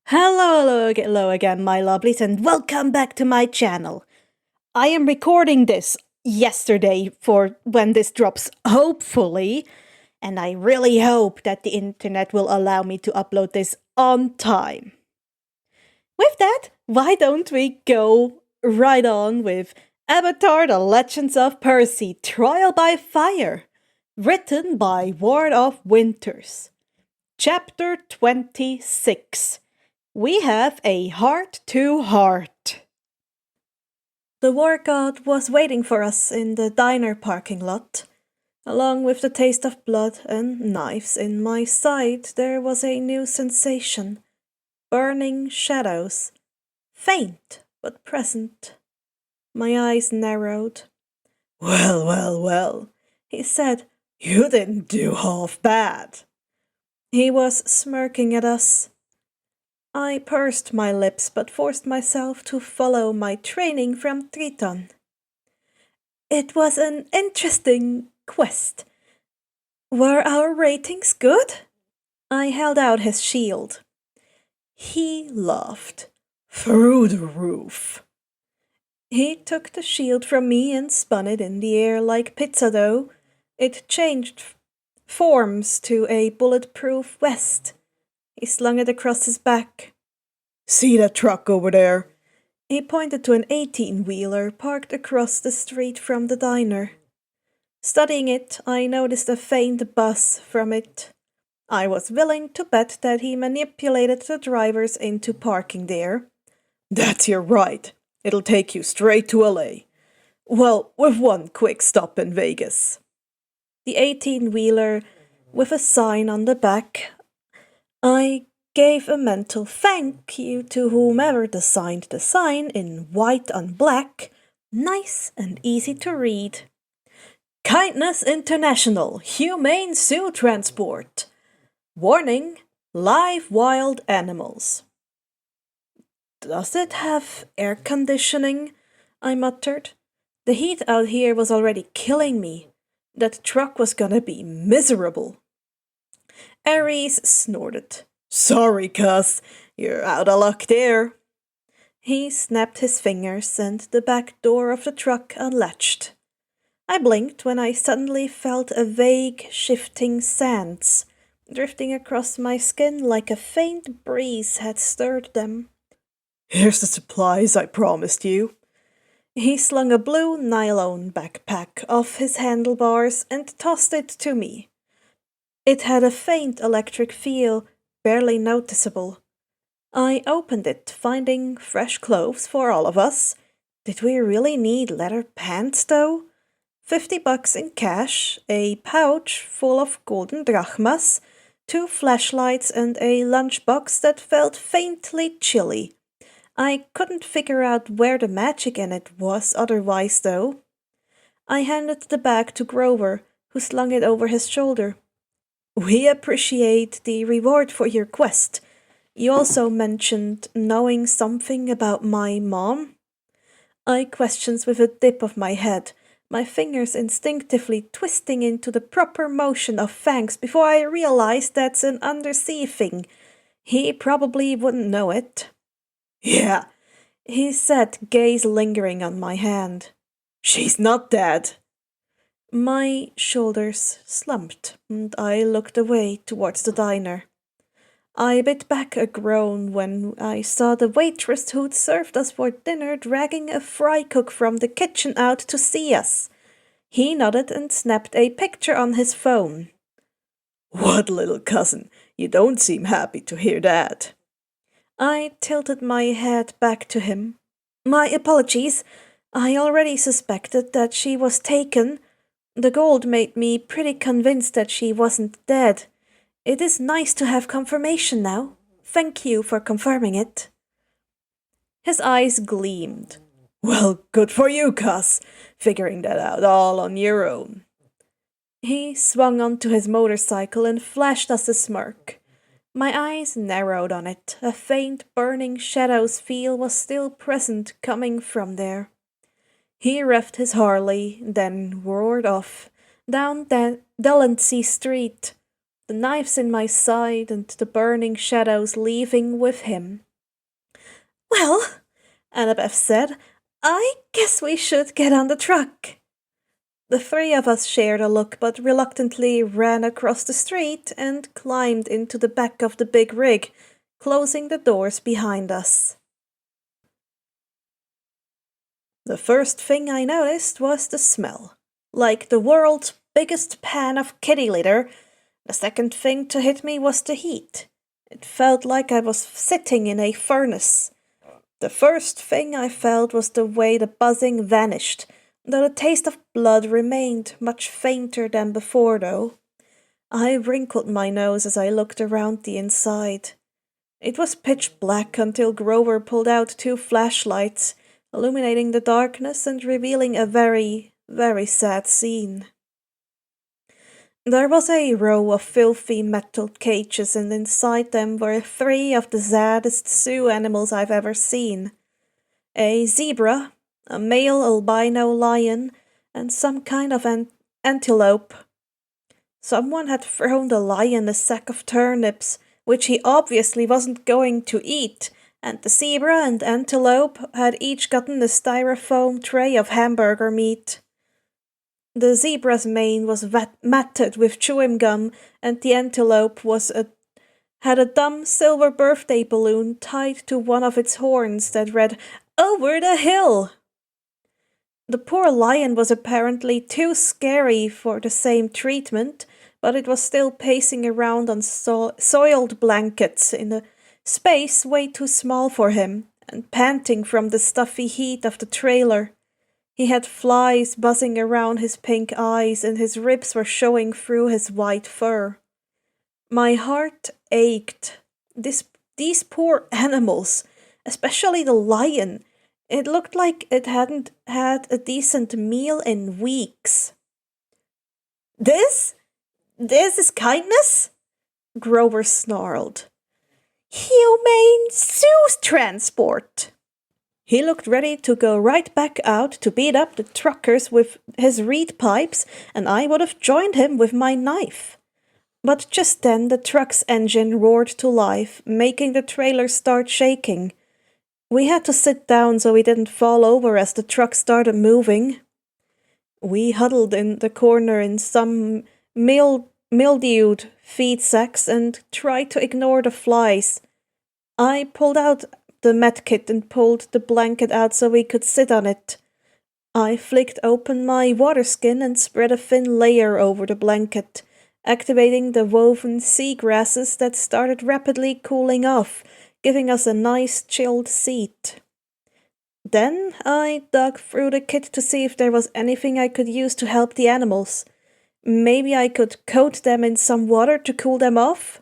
Hello again, my lovelies, and welcome back to my channel. I am recording this yesterday for when this drops, hopefully, and I really hope that the internet will allow me to upload this on time. With that, why don't we go right on with Avatar: The Legends of Percy, Trial by Fire, written by WardofWinters. Chapter 26. We have a heart-to-heart. The war god was waiting for us in the diner parking lot. Along with the taste of blood and knives in my side, there was a new sensation. Burning shadows. Faint, but present. My eyes narrowed. Well, he said. You didn't do half bad. He was smirking at us. I pursed my lips but forced myself to follow my training from Triton. It was an interesting quest. Were our ratings good? I held out his shield. He laughed. Through the roof. He took the shield from me and spun it in the air like pizza dough. It changed forms to a bulletproof vest. He slung it across his back. See that truck over there? He pointed to an 18-wheeler parked across the street from the diner. Studying it, I noticed a faint buzz from it. I was willing to bet that he manipulated the drivers into parking there. That's your right. It'll take you straight to LA. Well, with one quick stop in Vegas. The 18-wheeler, with a sign on the back, I gave a mental thank you to whomever designed the sign in white on black, nice and easy to read. Kindness International, Humane Zoo Transport. Warning, live wild animals. Does it have air conditioning? I muttered. The heat out here was already killing me. That truck was gonna be miserable. Ares snorted. Sorry, cuss, you're out of luck there. He snapped his fingers and the back door of the truck unlatched. I blinked when I suddenly felt a vague, shifting sands drifting across my skin like a faint breeze had stirred them. Here's the supplies I promised you. He slung a blue nylon backpack off his handlebars and tossed it to me. It had a faint electric feel, barely noticeable. I opened it, finding fresh clothes for all of us. Did we really need leather pants, though? $50 in cash, a pouch full of golden drachmas, 2 flashlights, and a lunchbox that felt faintly chilly. I couldn't figure out where the magic in it was otherwise, though. I handed the bag to Grover, who slung it over his shoulder. We appreciate the reward for your quest. You also mentioned knowing something about my mom? I questioned with a dip of my head, my fingers instinctively twisting into the proper motion of fangs before I realized that's an undersea thing. He probably wouldn't know it. Yeah, he said, gaze lingering on my hand. She's not dead. My shoulders slumped, and I looked away towards the diner. I bit back a groan when I saw the waitress who'd served us for dinner dragging a fry cook from the kitchen out to see us. He nodded and snapped a picture on his phone. What, little cousin? You don't seem happy to hear that. I tilted my head back to him. My apologies. I already suspected that she was taken. The gold made me pretty convinced that she wasn't dead. It is nice to have confirmation now. Thank you for confirming it. His eyes gleamed. Well, good for you, cuss, figuring that out all on your own. He swung onto his motorcycle and flashed us a smirk. My eyes narrowed on it. A faint burning shadows feel was still present coming from there. He revved his Harley, then roared off, down Delancey Street. the knives in my side and the burning shadows leaving with him. "Well," Annabeth said, "I guess we should get on the truck." The three of us shared a look, but reluctantly ran across the street and climbed into the back of the big rig, closing the doors behind us. The first thing I noticed was the smell. Like the world's biggest pan of kitty litter, the second thing to hit me was the heat. It felt like I was sitting in a furnace. The first thing I felt was the way the buzzing vanished, though the taste of blood remained, much fainter than before, though. I wrinkled my nose as I looked around the inside. It was pitch black until Grover pulled out 2 flashlights, illuminating the darkness and revealing a very, very sad scene. There was a row of filthy metal cages, and inside them were 3 of the saddest zoo animals I've ever seen. A zebra, a male albino lion, and some kind of antelope. Someone had thrown the lion a sack of turnips, which he obviously wasn't going to eat, and the zebra and antelope had each gotten a styrofoam tray of hamburger meat. The zebra's mane was matted with chewing gum, and the antelope had a dumb silver birthday balloon tied to one of its horns that read, "Over the hill!" The poor lion was apparently too scary for the same treatment, but it was still pacing around on soiled blankets in a space way too small for him, and panting from the stuffy heat of the trailer. He had flies buzzing around his pink eyes, and his ribs were showing through his white fur. My heart ached. These poor animals, especially the lion. It looked like it hadn't had a decent meal in weeks. This is kindness?" Grover snarled. "Humane zoo transport." He looked ready to go right back out to beat up the truckers with his reed pipes, and I would have joined him with my knife. But just then the truck's engine roared to life, making the trailer start shaking. We had to sit down so we didn't fall over as the truck started moving. We huddled in the corner in some mildewed feed sacks and tried to ignore the flies. I pulled out the medkit and pulled the blanket out so we could sit on it. I flicked open my water skin and spread a thin layer over the blanket, activating the woven seagrasses that started rapidly cooling off, giving us a nice chilled seat. Then I dug through the kit to see if there was anything I could use to help the animals. Maybe I could coat them in some water to cool them off?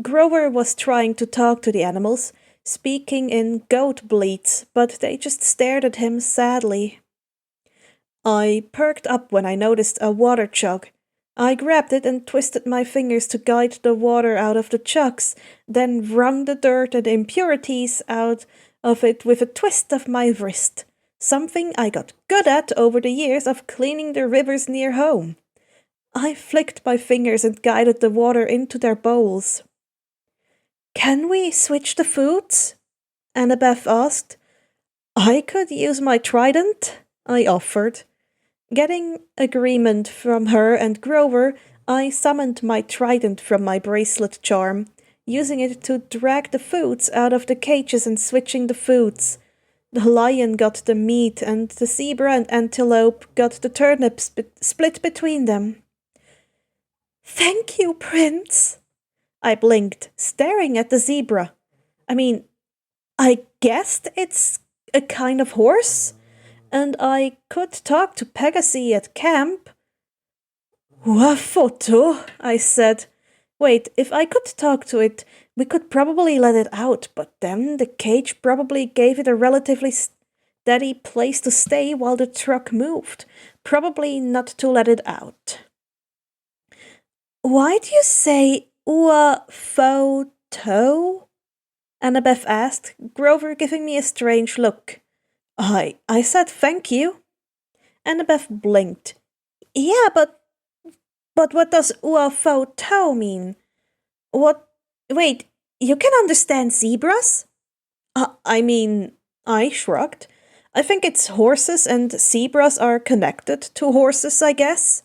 Grover was trying to talk to the animals, speaking in goat bleats, but they just stared at him sadly. I perked up when I noticed a water jug. I grabbed it and twisted my fingers to guide the water out of the jugs, then wrung the dirt and impurities out of it with a twist of my wrist, something I got good at over the years of cleaning the rivers near home. I flicked my fingers and guided the water into their bowls. "Can we switch the foods?" Annabeth asked. "I could use my trident," I offered. Getting agreement from her and Grover, I summoned my trident from my bracelet charm, using it to drag the foods out of the cages and switching the foods. The lion got the meat, and the zebra and antelope got the turnips split between them. "Thank you, Prince," I blinked, staring at the zebra. I guessed it's a kind of horse, and I could talk to Pegasus at camp. "Wafoto," I said. Wait, if I could talk to it, we could probably let it out, but then the cage probably gave it a relatively steady place to stay while the truck moved. Probably not to let it out. "Why do you say Wafoto?" Annabeth asked, Grover giving me a strange look. I said thank you. Annabeth blinked. "Yeah, but But what does uafo mean? What? Wait, you can understand zebras? I mean, I shrugged. I think it's horses and zebras are connected to horses, I guess.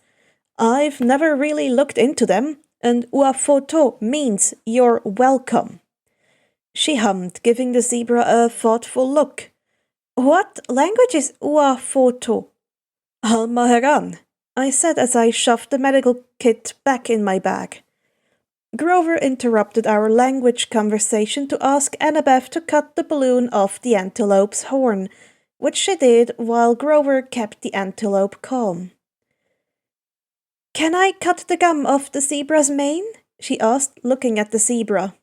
I've never really looked into them, and uafoto means you're welcome. She hummed, giving the zebra a thoughtful look. What language is uafoto? Almaharan, I said as I shoved the medical kit back in my bag. Grover interrupted our language conversation to ask Annabeth to cut the balloon off the antelope's horn, which she did while Grover kept the antelope calm. Can I cut the gum off the zebra's mane? She asked, looking at the zebra.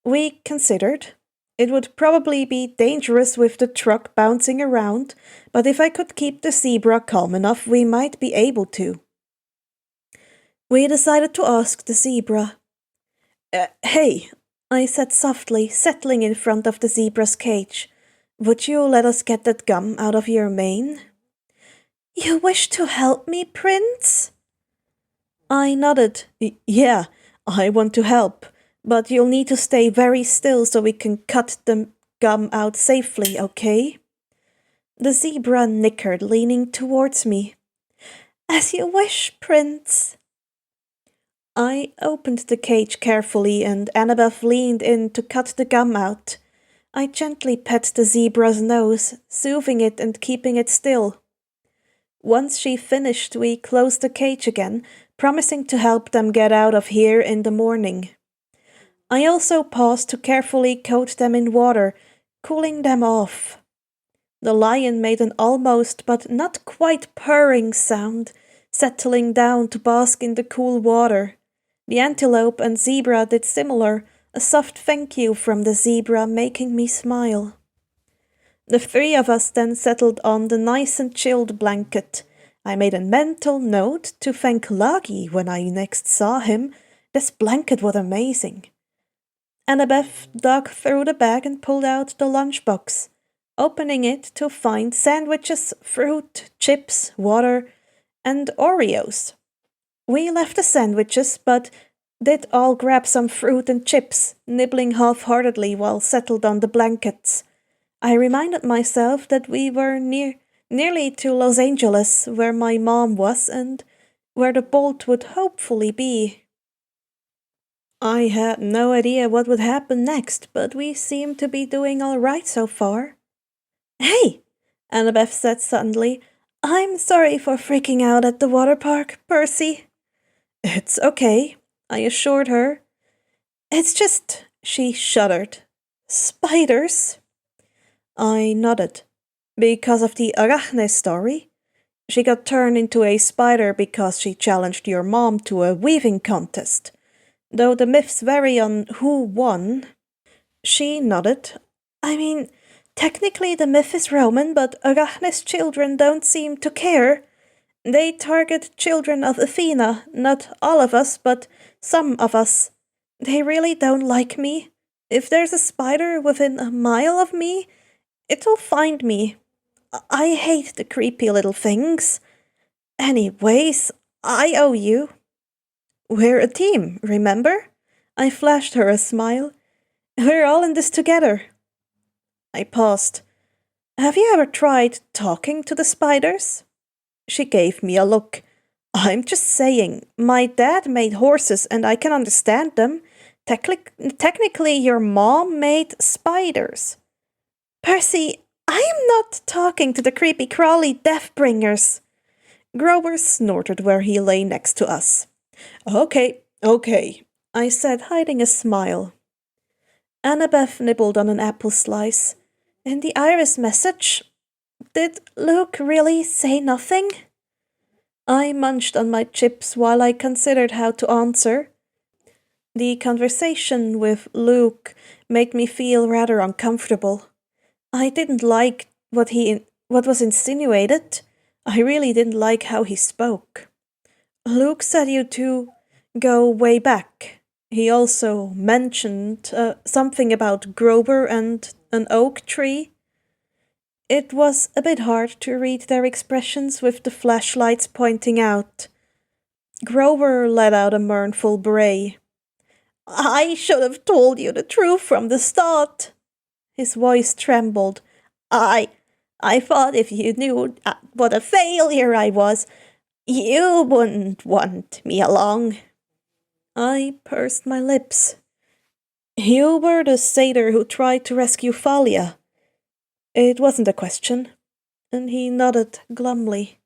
We considered. It would probably be dangerous with the truck bouncing around, but if I could keep the zebra calm enough, we might be able to. We decided to ask the zebra. Hey, I said softly, settling in front of the zebra's cage. Would you let us get that gum out of your mane? You wish to help me, Prince? I nodded. Yeah, I want to help, but you'll need to stay very still so we can cut the gum out safely, okay? The zebra nickered, leaning towards me. As you wish, Prince. I opened the cage carefully and Annabeth leaned in to cut the gum out. I gently pet the zebra's nose, soothing it and keeping it still. Once she finished, we closed the cage again, promising to help them get out of here in the morning. I also paused to carefully coat them in water, cooling them off. The lion made an almost but not quite purring sound, settling down to bask in the cool water. The antelope and zebra did similar, a soft thank you from the zebra making me smile. The three of us then settled on the nice and chilled blanket. I made a mental note to thank Lagi when I next saw him. This blanket was amazing. Annabeth dug through the bag and pulled out the lunchbox, opening it to find sandwiches, fruit, chips, water, and Oreos. We left the sandwiches, but did all grab some fruit and chips, nibbling half-heartedly while settled on the blankets. I reminded myself that we were nearly to Los Angeles, where my mom was, and where the bolt would hopefully be. I had no idea what would happen next, but we seemed to be doing all right so far. Hey, Annabeth said suddenly, I'm sorry for freaking out at the water park, Percy. It's okay, I assured her. It's just, she shuddered. Spiders? I nodded. Because of the Agiain story? She got turned into a spider because she challenged your mom to a weaving contest. Though the myths vary on who won. She nodded. I mean, technically the myth is Roman, but Agiain's children don't seem to care. They target children of Athena, not all of us, but some of us. They really don't like me. If there's a spider within a mile of me, it'll find me. I hate the creepy little things. Anyways, I owe you. We're a team, remember? I flashed her a smile. We're all in this together. I paused. Have you ever tried talking to the spiders? She gave me a look. I'm just saying, my dad made horses and I can understand them. Technically, your mom made spiders. Percy, I am not talking to the creepy crawly deathbringers. Grover snorted where he lay next to us. Okay, I said, hiding a smile. Annabeth nibbled on an apple slice. In the iris message, did Luke really say nothing? I munched on my chips while I considered how to answer. The conversation with Luke made me feel rather uncomfortable. I didn't like what was insinuated. I really didn't like how he spoke. Luke said you two go way back. He also mentioned something about Grover and an oak tree. It was a bit hard to read their expressions with the flashlights pointing out. Grover let out a mournful bray. I should have told you the truth from the start. His voice trembled. I thought if you knew what a failure I was, you wouldn't want me along. I pursed my lips. You were the satyr who tried to rescue Thalia. It wasn't a question, and he nodded glumly.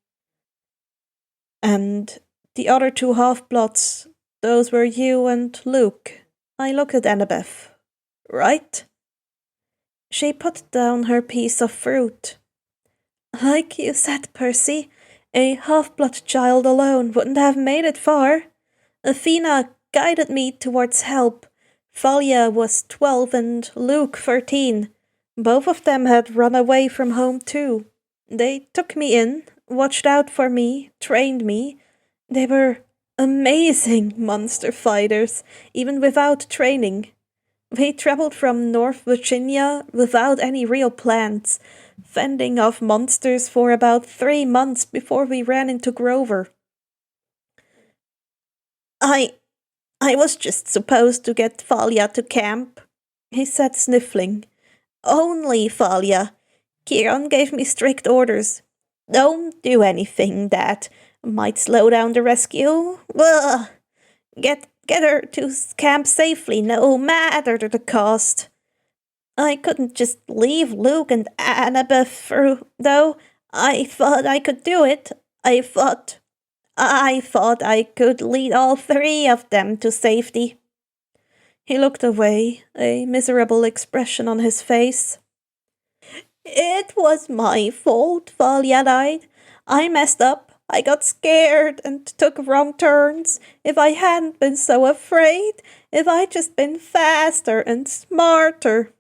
And the other two half-bloods, those were you and Luke. I looked at Annabeth. Right? She put down her piece of fruit. Like you said, Percy, a half-blood child alone wouldn't have made it far. Athena guided me towards help. Thalia was 12 and Luke 13. Both of them had run away from home too. They took me in, watched out for me, trained me. They were amazing monster fighters, even without training. We traveled from North Virginia without any real plans, fending off monsters for about 3 months before we ran into Grover. I was just supposed to get Thalia to camp, he said, sniffling. Only Thalia. Kieran gave me strict orders. Don't do anything that might slow down the rescue. Ugh. Get her to camp safely, no matter the cost. I couldn't just leave Luke and Annabeth through, though. I thought I could do it. I thought I could lead all 3 of them to safety. He looked away, a miserable expression on his face. It was my fault Thalia died. I messed up. I got scared and took wrong turns. If I hadn't been so afraid, if I'd just been faster and smarter.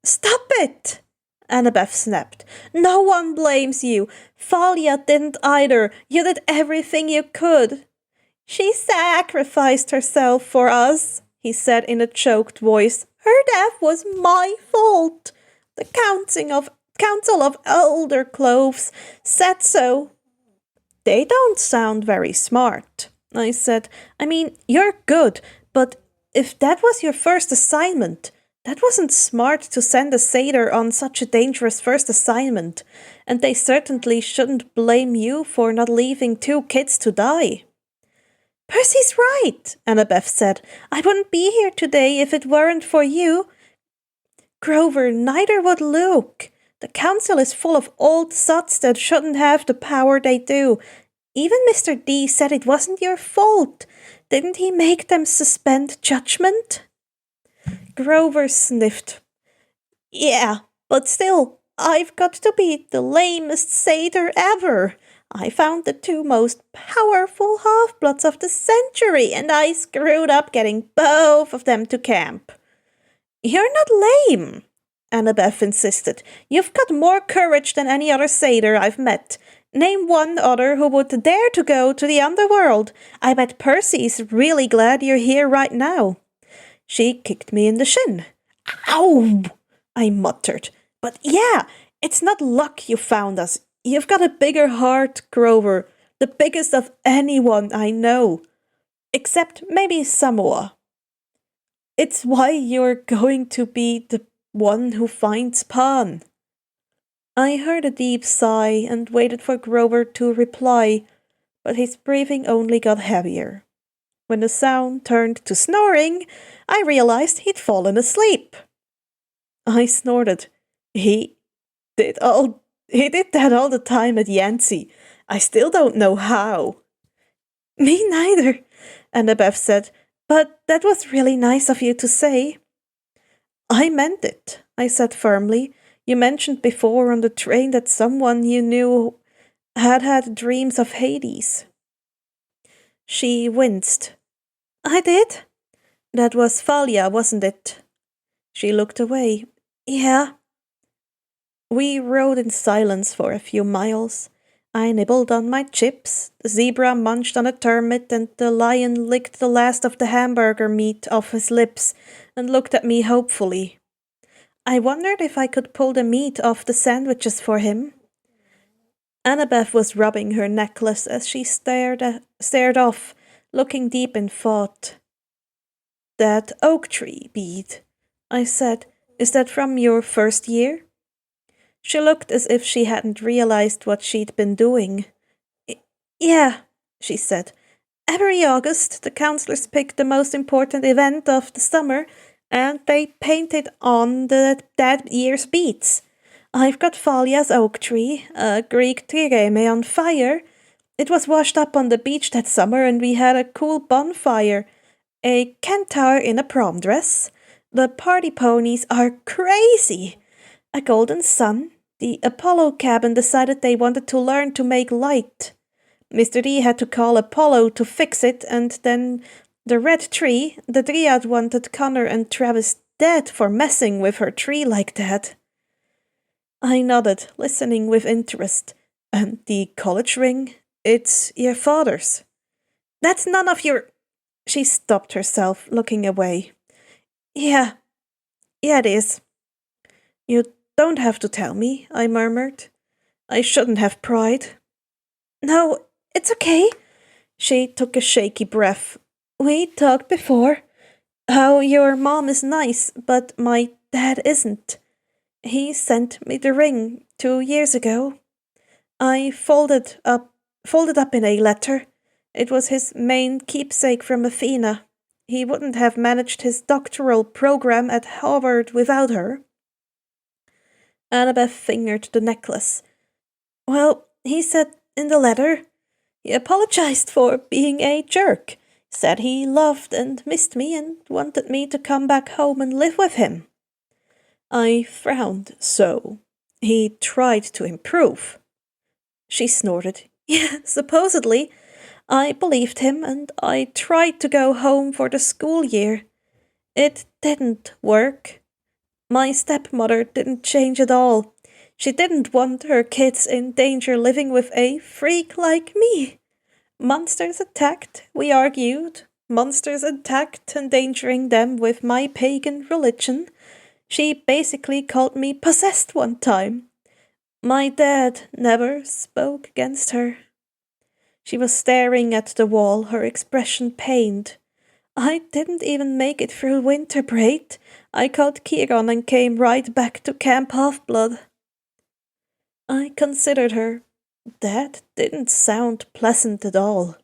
Stop it! Annabeth snapped. No one blames you. Thalia didn't either. You did everything you could. She sacrificed herself for us, he said in a choked voice. Her death was my fault. The Council of Elder Cloves said so. They don't sound very smart, I said. I mean, you're good, but if that was your first assignment, that wasn't smart to send a satyr on such a dangerous first assignment, and they certainly shouldn't blame you for not leaving 2 kids to die. Percy's right, Annabeth said. I wouldn't be here today if it weren't for you. Grover, neither would Luke. The council is full of old sots that shouldn't have the power they do. Even Mr. D said it wasn't your fault. Didn't he make them suspend judgment? Grover sniffed. Yeah, but still, I've got to be the lamest satyr ever. I found the 2 most powerful half-bloods of the century, and I screwed up getting both of them to camp. You're not lame, Annabeth insisted. You've got more courage than any other satyr I've met. Name one other who would dare to go to the underworld. I bet Percy's really glad you're here right now. She kicked me in the shin. Ow! I muttered. But yeah, it's not luck you found us. You've got a bigger heart, Grover. The biggest of anyone I know. Except maybe Samoa. It's why you're going to be the one who finds Pan. I heard a deep sigh and waited for Grover to reply, but his breathing only got heavier. When the sound turned to snoring, I realized he'd fallen asleep. I snorted. He did that all the time at Yancey. I still don't know how. Me neither, Annabeth said, but that was really nice of you to say. I meant it, I said firmly. You mentioned before on the train that someone you knew had dreams of Hades. She winced. I did? That was Thalia, wasn't it? She looked away. Yeah. We rode in silence for a few miles. I nibbled on my chips, the zebra munched on a termite, and the lion licked the last of the hamburger meat off his lips and looked at me hopefully. I wondered if I could pull the meat off the sandwiches for him. Annabeth was rubbing her necklace as she stared off, looking deep in thought. "That oak tree bead," I said. "Is that from your first year?" She looked as if she hadn't realized what she'd been doing. Yeah, she said. "Every August, the counselors pick the most important event of the summer, and they paint it on that year's beads. I've got Thalia's oak tree, a Greek trireme on fire. It was washed up on the beach that summer, and we had a cool bonfire. A centaur in a prom dress. The party ponies are crazy. A golden sun. The Apollo cabin decided they wanted to learn to make light. Mr. D had to call Apollo to fix it, and then the red tree, the Dryad wanted Connor and Travis dead for messing with her tree like that." I nodded, listening with interest. "And the college ring? It's your father's." "That's none of your—" She stopped herself, looking away. Yeah, it is." "You don't have to tell me," I murmured. "I shouldn't have pried." "No, it's okay." She took a shaky breath. "We talked before. How your mom is nice, but my dad isn't. He sent me the ring 2 years ago. I folded up in a letter. It was his main keepsake from Athena. He wouldn't have managed his doctoral program at Harvard without her." Annabeth fingered the necklace. "Well, he said in the letter, he apologized for being a jerk, said he loved and missed me and wanted me to come back home and live with him." I frowned. "So, he tried to improve." She snorted. "Yeah, supposedly. I believed him, and I tried to go home for the school year. It didn't work. My stepmother didn't change at all. She didn't want her kids in danger living with a freak like me. Monsters attacked, we argued. Monsters attacked, endangering them with my pagan religion. She basically called me possessed one time. My dad never spoke against her." She was staring at the wall, her expression pained. "I didn't even make it through winter break. I called Kieran and came right back to Camp Half-Blood." I considered her. That didn't sound pleasant at all.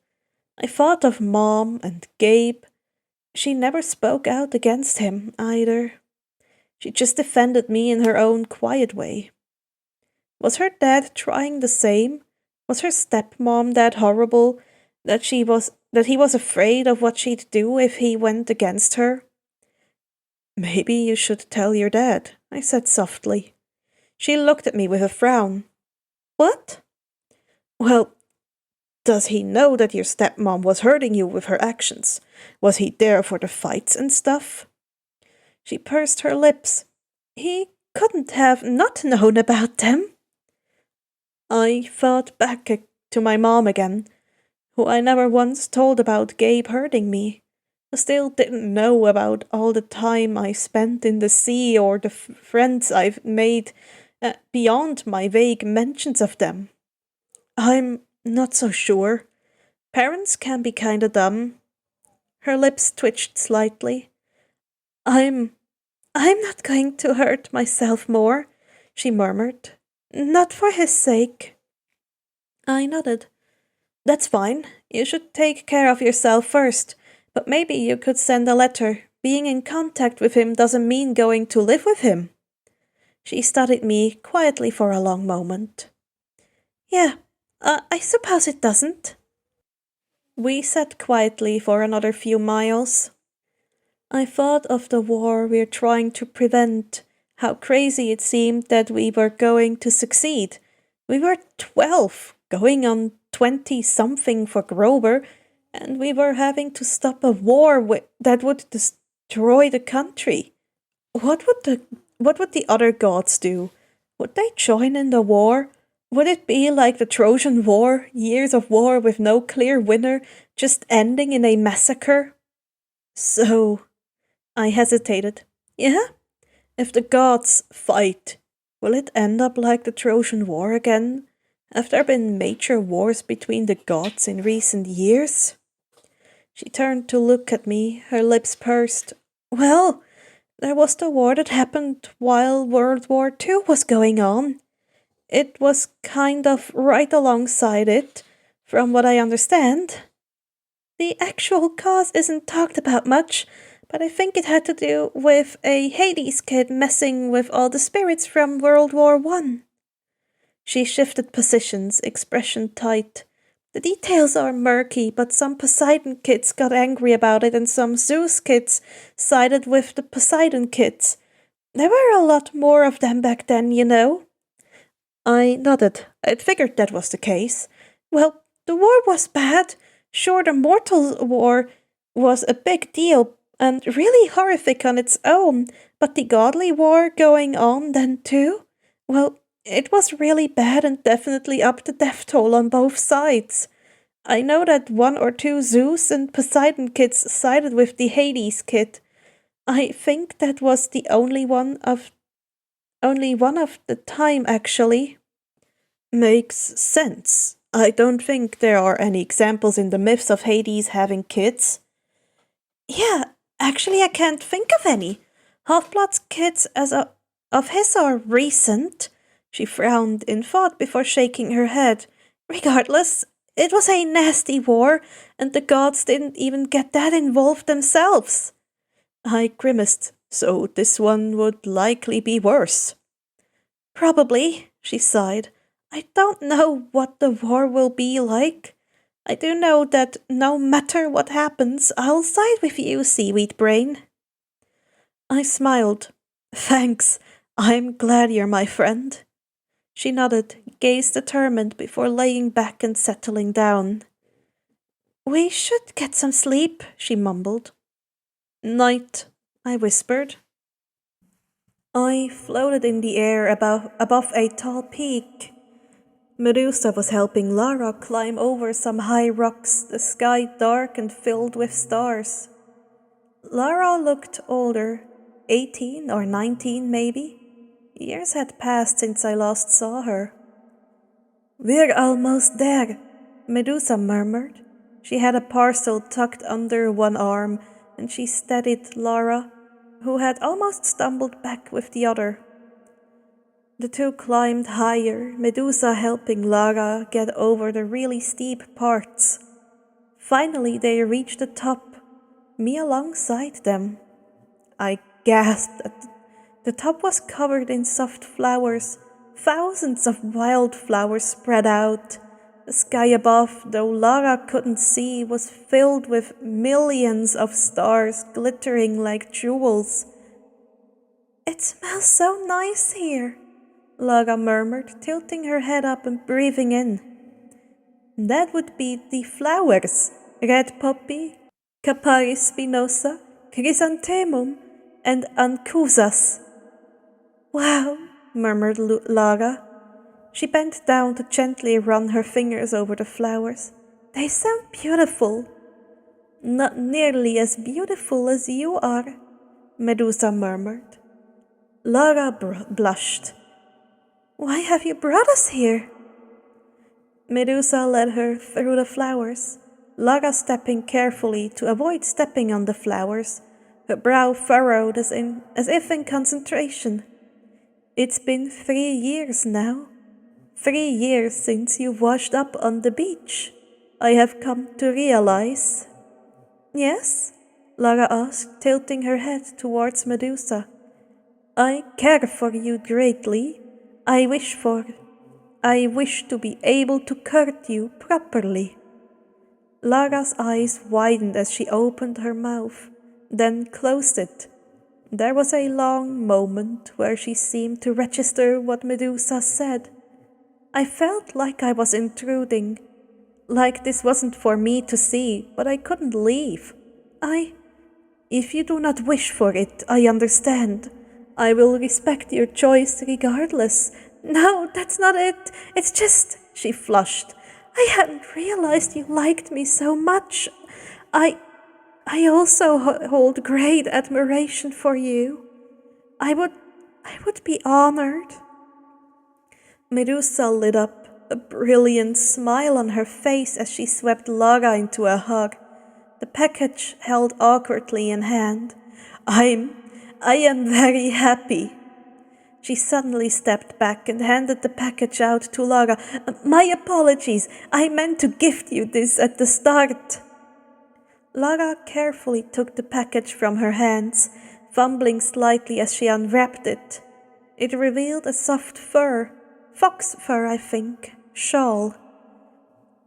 I thought of Mom and Gabe. She never spoke out against him, either. She just defended me in her own quiet way. Was her dad trying the same? Was her stepmom that horrible that he was afraid of what she'd do if he went against her? "Maybe you should tell your dad," I said softly. She looked at me with a frown. "What?" "Well, does he know that your stepmom was hurting you with her actions? Was he there for the fights and stuff?" She pursed her lips. "He couldn't have not known about them." I thought back to my mom again, who I never once told about Gabe hurting me. I still didn't know about all the time I spent in the sea or the friends I've made beyond my vague mentions of them. I'm not so sure. Parents can be kinda dumb." Her lips twitched slightly. I'm not going to hurt myself more," she murmured. "Not for his sake." I nodded. "That's fine. You should take care of yourself first. But maybe you could send a letter. Being in contact with him doesn't mean going to live with him." She studied me quietly for a long moment. "Yeah, I suppose it doesn't." We sat quietly for another few miles. I thought of the war we're trying to prevent, how crazy it seemed that we were going to succeed. We were 12, going on 20-something for Grover, and we were having to stop a war that would destroy the country. What would the other gods do? Would they join in the war? Would it be like the Trojan War, years of war with no clear winner, just ending in a massacre? So, I hesitated. Yeah? If the gods fight, will it end up like the Trojan War again? Have there been major wars between the gods in recent years? She turned to look at me, her lips pursed. Well, there was the war that happened while World War II was going on. It was kind of right alongside it, from what I understand. The actual cause isn't talked about much, but I think it had to do with a Hades kid messing with all the spirits from World War I. She shifted positions, expression tight. The details are murky, but some Poseidon kids got angry about it and some Zeus kids sided with the Poseidon kids. There were a lot more of them back then, you know. I nodded. I'd figured that was the case. Well, the war was bad. Sure, the Mortal War was a big deal and really horrific on its own, but the Godly War going on then too? Well, it was really bad and definitely upped the death toll on both sides. I know that one or two Zeus and Poseidon kids sided with the Hades kid. I think that was the only one of the time, actually. Makes sense. I don't think there are any examples in the myths of Hades having kids. Yeah, actually I can't think of any. Half-Blood's kids of his are recent. She frowned in thought before shaking her head. Regardless, it was a nasty war, and the gods didn't even get that involved themselves. I grimaced, so this one would likely be worse. Probably, she sighed. I don't know what the war will be like. I do know that no matter what happens, I'll side with you, Seaweed Brain. I smiled. Thanks. I'm glad you're my friend. She nodded, gaze determined before laying back and settling down. We should get some sleep, she mumbled. Night, I whispered. I floated in the air above a tall peak. Medusa was helping Lara climb over some high rocks, the sky dark and filled with stars. Lara looked older, 18 or 19 maybe. Years had passed since I last saw her. We're almost there, Medusa murmured. She had a parcel tucked under one arm, and she steadied Lara, who had almost stumbled back with the other. The two climbed higher, Medusa helping Lara get over the really steep parts. Finally they reached the top, me alongside them. I gasped. The top was covered in soft flowers, thousands of wildflowers spread out. The sky above, though Lara couldn't see, was filled with millions of stars glittering like jewels. It smells so nice here, Lara murmured, tilting her head up and breathing in. That would be the flowers, red poppy, Capparis spinosa, chrysanthemum, and anchusas. Wow, murmured Lara. She bent down to gently run her fingers over the flowers. They sound beautiful. Not nearly as beautiful as you are, Medusa murmured. Lara blushed. Why have you brought us here? Medusa led her through the flowers, Lara stepping carefully to avoid stepping on the flowers, her brow furrowed as if in concentration. It's been 3 years now. 3 years since you washed up on the beach. I have come to realize. Yes? Lara asked, tilting her head towards Medusa. I care for you greatly. I wish to be able to court you properly. Lara's eyes widened as she opened her mouth, then closed it. There was a long moment where she seemed to register what Medusa said. I felt like I was intruding, like this wasn't for me to see, but I couldn't leave. If you do not wish for it, I understand. I will respect your choice regardless. No, that's not it. It's just, she flushed. I hadn't realized you liked me so much. I also hold great admiration for you. I would be honored. Medusa lit up, a brilliant smile on her face as she swept Lara into a hug. the package held awkwardly in hand. I am very happy. She suddenly stepped back and handed the package out to Lara. My apologies, I meant to gift you this at the start. Lara carefully took the package from her hands, fumbling slightly as she unwrapped it. It revealed a soft fur, fox fur I think, shawl.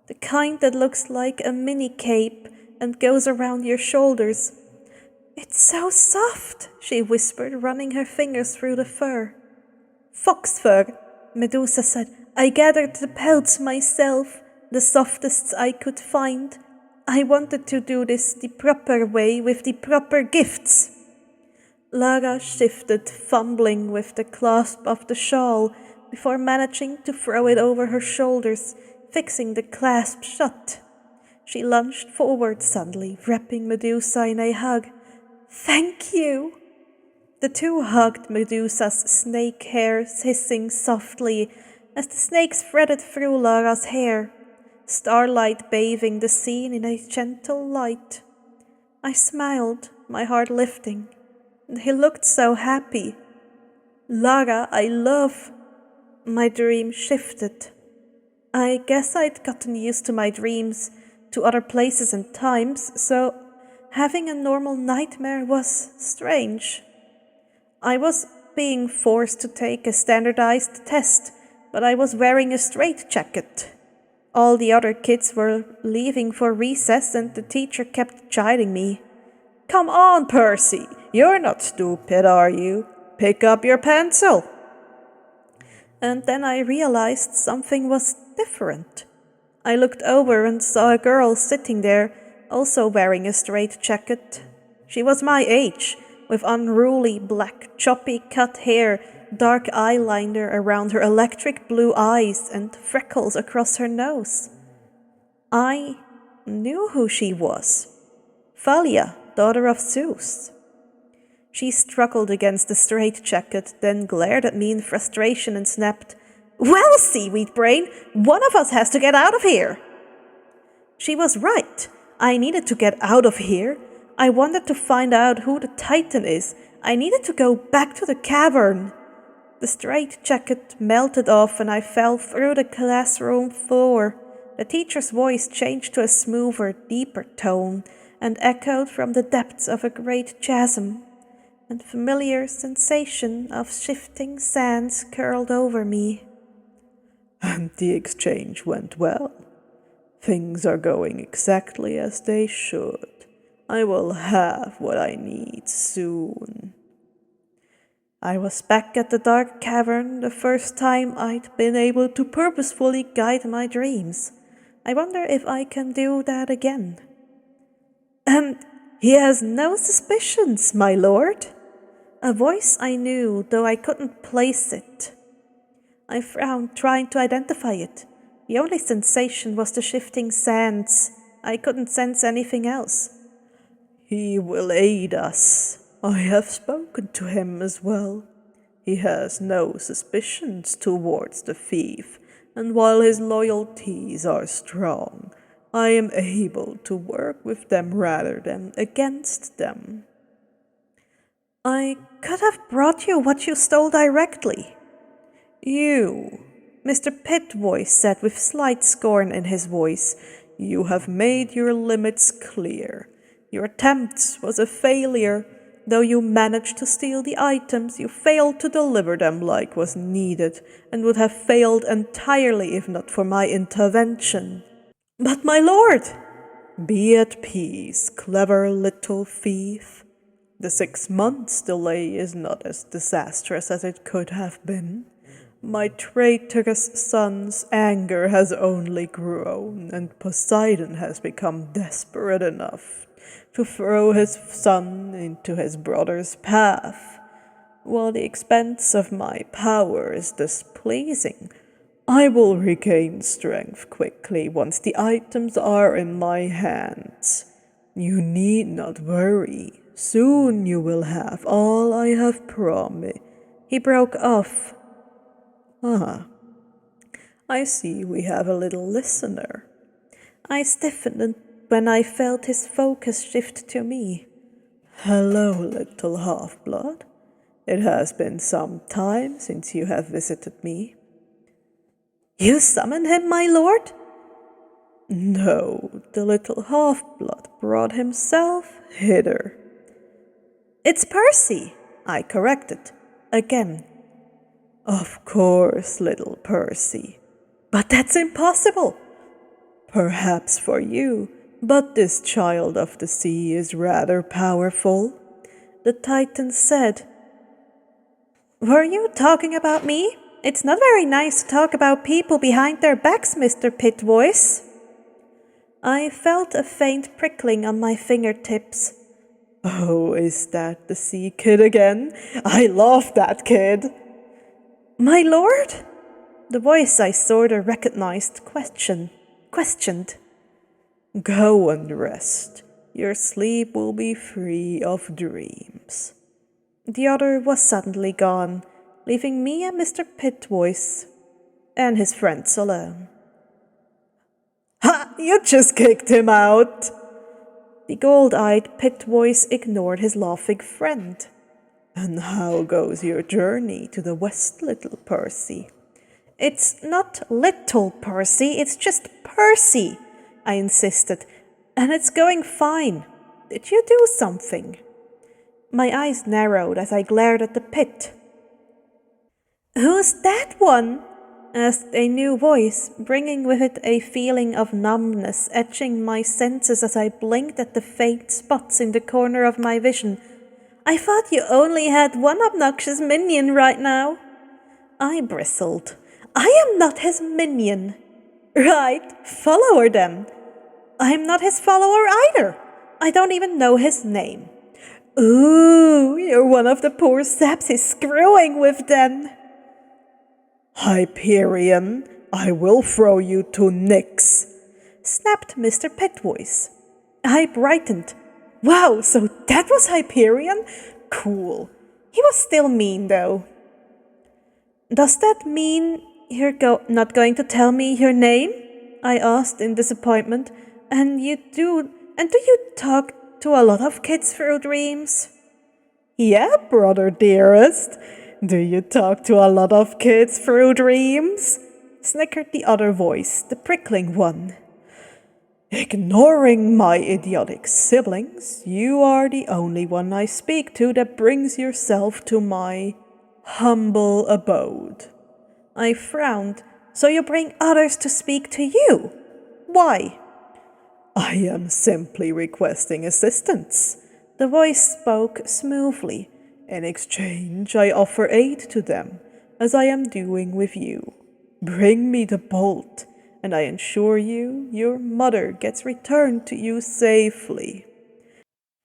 The kind that looks like a mini cape and goes around your shoulders. It's so soft, she whispered, running her fingers through the fur. Fox fur, Medusa said. I gathered the pelts myself, the softest I could find. I wanted to do this the proper way with the proper gifts. Lara shifted, fumbling with the clasp of the shawl before managing to throw it over her shoulders, fixing the clasp shut. She lunged forward suddenly, wrapping Medusa in a hug. Thank you! The two hugged Medusa's snake hairs, hissing softly as the snakes threaded through Lara's hair, starlight bathing the scene in a gentle light. I smiled, my heart lifting, and he looked so happy. Lara, I love. My dream shifted. I guess I'd gotten used to my dreams, to other places and times, so having a normal nightmare was strange. I was being forced to take a standardized test, but I was wearing a straitjacket. All the other kids were leaving for recess and the teacher kept chiding me. Come on, Percy, you're not stupid, are you? Pick up your pencil. And then I realized something was different. I looked over and saw a girl sitting there, also wearing a straitjacket. She was my age, with unruly black choppy cut hair, dark eyeliner around her electric blue eyes, and freckles across her nose. I knew who she was. Thalia, daughter of Zeus. She struggled against the straitjacket, then glared at me in frustration and snapped, Well, seaweed brain, one of us has to get out of here. She was right. I needed to get out of here. I wanted to find out who the Titan is. I needed to go back to the cavern. The straitjacket melted off and I fell through the classroom floor. The teacher's voice changed to a smoother, deeper tone and echoed from the depths of a great chasm. And familiar sensation of shifting sands curled over me. And the exchange went well. Things are going exactly as they should. I will have what I need soon. I was back at the dark cavern the first time I'd been able to purposefully guide my dreams. I wonder if I can do that again. And he has no suspicions, my lord. A voice I knew, though I couldn't place it. I frowned, trying to identify it. The only sensation was the shifting sands. I couldn't sense anything else. He will aid us. I have spoken to him as well. He has no suspicions towards the thief, and while his loyalties are strong, I am able to work with them rather than against them. I could have brought you what you stole directly. You, Mr. Pitvoice said with slight scorn in his voice, you have made your limits clear. Your attempt was a failure. Though you managed to steal the items, you failed to deliver them like was needed, and would have failed entirely if not for my intervention. But my lord! Be at peace, clever little thief. The 6 months delay is not as disastrous as it could have been. My traitorous son's anger has only grown, and Poseidon has become desperate enough to throw his son into his brother's path. While the expense of my power is displeasing, I will regain strength quickly once the items are in my hands. You need not worry. Soon you will have all I have promised. He broke off. I see we have a little listener. I stiffened and when I felt his focus shift to me. "Hello, little half-blood. It has been some time since you have visited me." "You summoned him, my lord?" "No, the little half-blood brought himself hither." "It's Percy," I corrected, again. "Of course, little Percy. But that's impossible." "Perhaps for you, but this child of the sea is rather powerful," the Titan said. "Were you talking about me? It's not very nice to talk about people behind their backs, Mr. Pitvoice." I felt a faint prickling on my fingertips. "Oh, is that the sea kid again? I love that kid." "My lord?" The voice I sorta recognized questioned. "Go and rest. Your sleep will be free of dreams." The other was suddenly gone, leaving me and Mr. Pitvoice and his friends alone. "Ha! You just kicked him out!" The gold-eyed Pitvoice ignored his laughing friend. "And how goes your journey to the west, little Percy?" "It's not little Percy, it's just Percy," I insisted, "and it's going fine. Did you do something?" My eyes narrowed as I glared at the pit. "Who's that one?" asked a new voice, bringing with it a feeling of numbness, etching my senses as I blinked at the faint spots in the corner of my vision. "I thought you only had one obnoxious minion right now." I bristled. "I am not his minion." "Right, follower then." "I'm not his follower either. I don't even know his name." "Ooh, you're one of the poor saps he's screwing with then." "Hyperion, I will throw you to Nyx," snapped Mr. Pitvoice. I brightened. Wow, so that was Hyperion? Cool. He was still mean though. "Does that mean you're not going to tell me your name?" I asked in disappointment. And do you talk to a lot of kids through dreams?" "Yeah, brother dearest. Do you talk to a lot of kids through dreams?" snickered the other voice, the prickling one. "Ignoring my idiotic siblings, you are the only one I speak to that brings yourself to my humble abode." I frowned. "So you bring others to speak to you? Why?" "I am simply requesting assistance." The voice spoke smoothly. "In exchange, I offer aid to them, as I am doing with you. Bring me the bolt, and I ensure you your mother gets returned to you safely."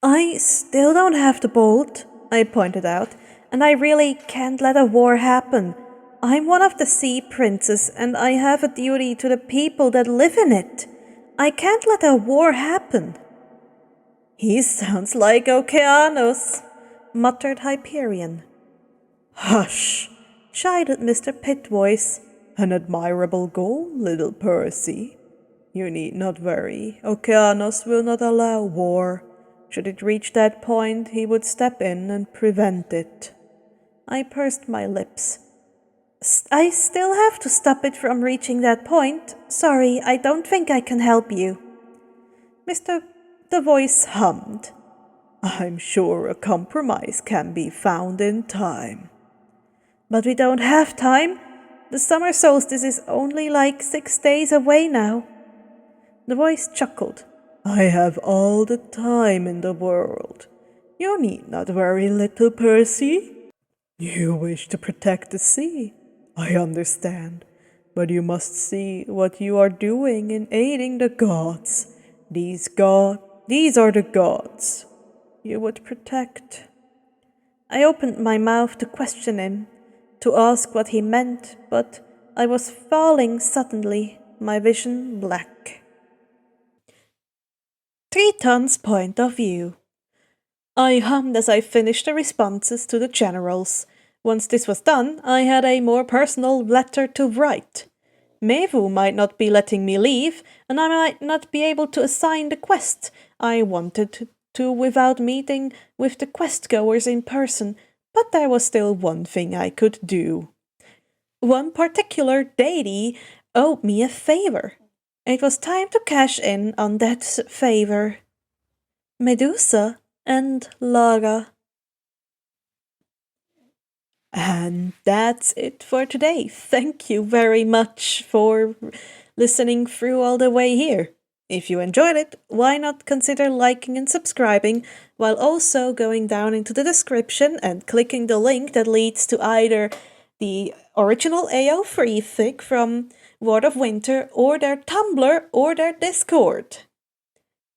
"I still don't have the bolt," I pointed out, "and I really can't let a war happen. I'm one of the sea princes, and I have a duty to the people that live in it. I can't let a war happen." "He sounds like Okeanos," muttered Hyperion. "Hush," chided Mr. Pitvoice. "An admirable goal, little Percy. You need not worry. Okeanos will not allow war. Should it reach that point, he would step in and prevent it." I pursed my lips. "I still have to stop it from reaching that point. Sorry, I don't think I can help you." The voice hummed. "I'm sure a compromise can be found in time." "But we don't have time. The summer solstice is only like 6 days away now." The voice chuckled. "I have all the time in the world. You need not worry, little Percy. You wish to protect the sea. I understand. But you must see what you are doing in aiding the gods. These are the gods you would protect." I opened my mouth to question him, to ask what he meant, but I was falling suddenly, my vision black. 3 Tons point of view. I hummed as I finished the responses to the generals. Once this was done, I had a more personal letter to write. Mevu might not be letting me leave, and I might not be able to assign the quest I wanted to without meeting with the quest-goers in person, but there was still one thing I could do. One particular deity owed me a favor. It was time to cash in on that favor. Medusa and Lara. And that's it for today. Thank you very much for listening through all the way here. If you enjoyed it, why not consider liking and subscribing, while also going down into the description and clicking the link that leads to either the original AO3 fic from Ward of Winter or their Tumblr or their Discord.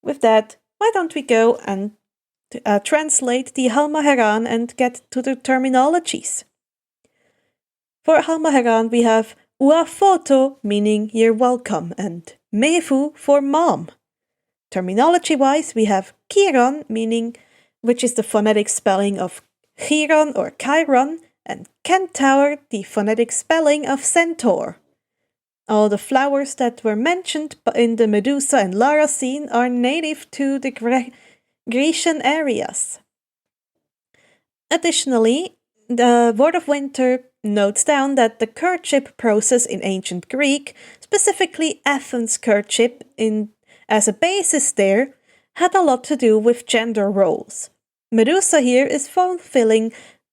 With that, why don't we go and translate the Halmaheran and get to the terminologies. For Halmaheran we have Ua Foto, meaning you're welcome, and Mefu for mom. Terminology-wise we have Chiron, meaning which is the phonetic spelling of Chiron or Chiron, and Centaur, the phonetic spelling of centaur. All the flowers that were mentioned in the Medusa and Lara scene are native to the Grecian areas. Additionally, the Ward of Winter notes down that the courtship process in ancient Greek, specifically Athens' courtship as a basis there, had a lot to do with gender roles. Medusa here is fulfilling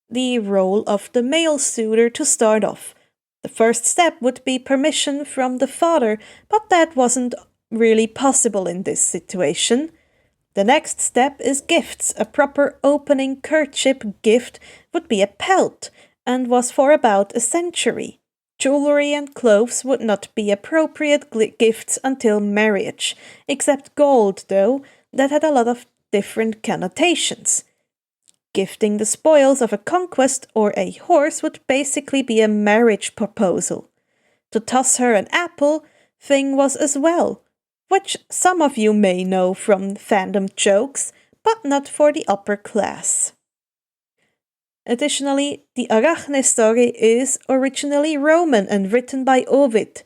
the role of the male suitor to start off. The first step would be permission from the father, but that wasn't really possible in this situation. The next step is gifts. A proper opening courtship gift would be a pelt, and was for about a century. Jewelry and clothes would not be appropriate gifts until marriage, except gold, though, that had a lot of different connotations. Gifting the spoils of a conquest or a horse would basically be a marriage proposal. To toss her an apple thing was as well, which some of you may know from fandom jokes, but not for the upper class. Additionally, the Arachne story is originally Roman and written by Ovid.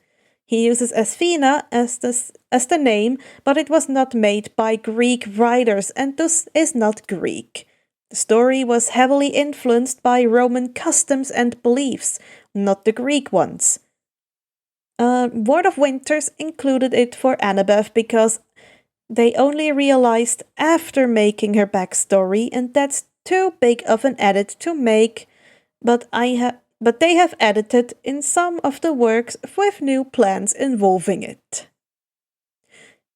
He uses Athena as the name, but it was not made by Greek writers and thus is not Greek. The story was heavily influenced by Roman customs and beliefs, not the Greek ones. Ward of Winters included it for Annabeth because they only realized after making her backstory, and that's too big of an edit to make, but they have edited in some of the works with new plans involving it.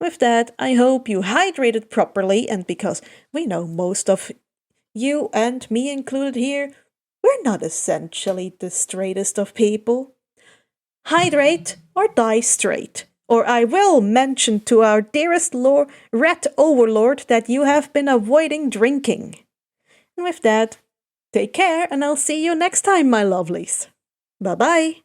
With that, I hope you hydrated properly, and because we know most of you and me included here, we're not essentially the straightest of people. Hydrate or die straight, or I will mention to our dearest rat overlord that you have been avoiding drinking. And with that, take care and I'll see you next time, my lovelies. Bye-bye.